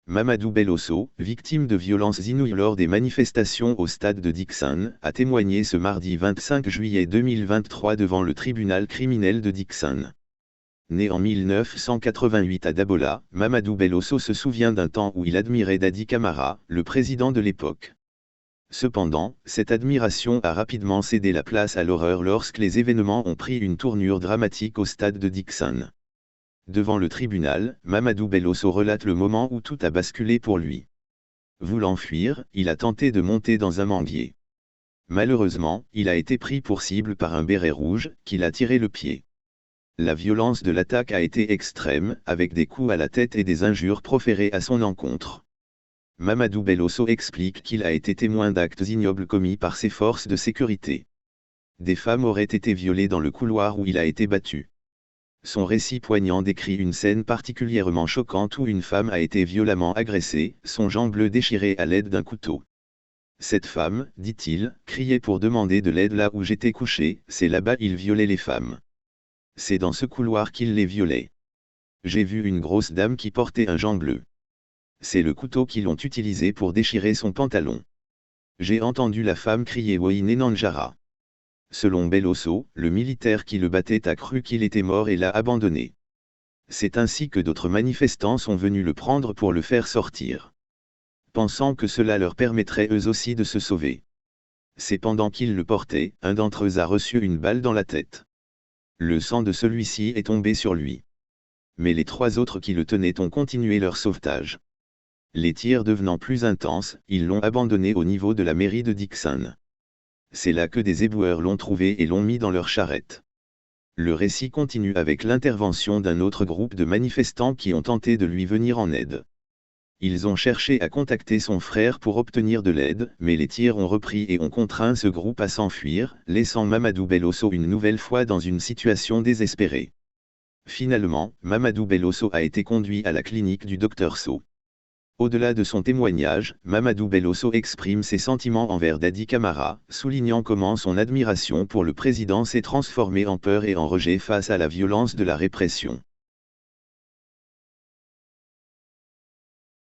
Mamadou Bellosso, victime de violences inouïes lors des manifestations au stade de Dixon, a témoigné ce mardi 25 juillet 2023 devant le tribunal criminel de Dixon. Né en 1988 à Dabola, Mamadou Bellosso se souvient d'un temps où il admirait Dadi Camara, le président de l'époque. Cependant, cette admiration a rapidement cédé la place à l'horreur lorsque les événements ont pris une tournure dramatique au stade de Dixon. Devant le tribunal, Mamadou Bellosso relate le moment où tout a basculé pour lui. Voulant fuir, il a tenté de monter dans un manguier. Malheureusement, il a été pris pour cible par un béret rouge, qui l'a tiré le pied. La violence de l'attaque a été extrême, avec des coups à la tête et des injures proférées à son encontre. Mamadou Bellosso explique qu'il a été témoin d'actes ignobles commis par ses forces de sécurité. Des femmes auraient été violées dans le couloir où il a été battu. Son récit poignant décrit une scène particulièrement choquante où une femme a été violemment agressée, son jambe bleue déchirée à l'aide d'un couteau. Cette femme, dit-il, criait pour demander de l'aide là où j'étais couché, c'est là-bas il violait les femmes. C'est dans ce couloir qu'il les violait. J'ai vu une grosse dame qui portait un gant bleu. C'est le couteau qu'ils ont utilisé pour déchirer son pantalon. J'ai entendu la femme crier Woine Nanjara. Selon Bellosso, le militaire qui le battait a cru qu'il était mort et l'a abandonné. C'est ainsi que d'autres manifestants sont venus le prendre pour le faire sortir. Pensant que cela leur permettrait eux aussi de se sauver. C'est pendant qu'ils le portaient, un d'entre eux a reçu une balle dans la tête. Le sang de celui-ci est tombé sur lui. Mais les trois autres qui le tenaient ont continué leur sauvetage. Les tirs devenant plus intenses, ils l'ont abandonné au niveau de la mairie de Dixon. C'est là que des éboueurs l'ont trouvé et l'ont mis dans leur charrette. Le récit continue avec l'intervention d'un autre groupe de manifestants qui ont tenté de lui venir en aide. Ils ont cherché à contacter son frère pour obtenir de l'aide, mais les tirs ont repris et ont contraint ce groupe à s'enfuir, laissant Mamadou Bellosso une nouvelle fois dans une situation désespérée. Finalement, Mamadou Bellosso a été conduit à la clinique du Dr Sow. Au-delà de son témoignage, Mamadou Bellosso exprime ses sentiments envers Dadi Camara, soulignant comment son admiration pour le président s'est transformée en peur et en rejet face à la violence de la répression.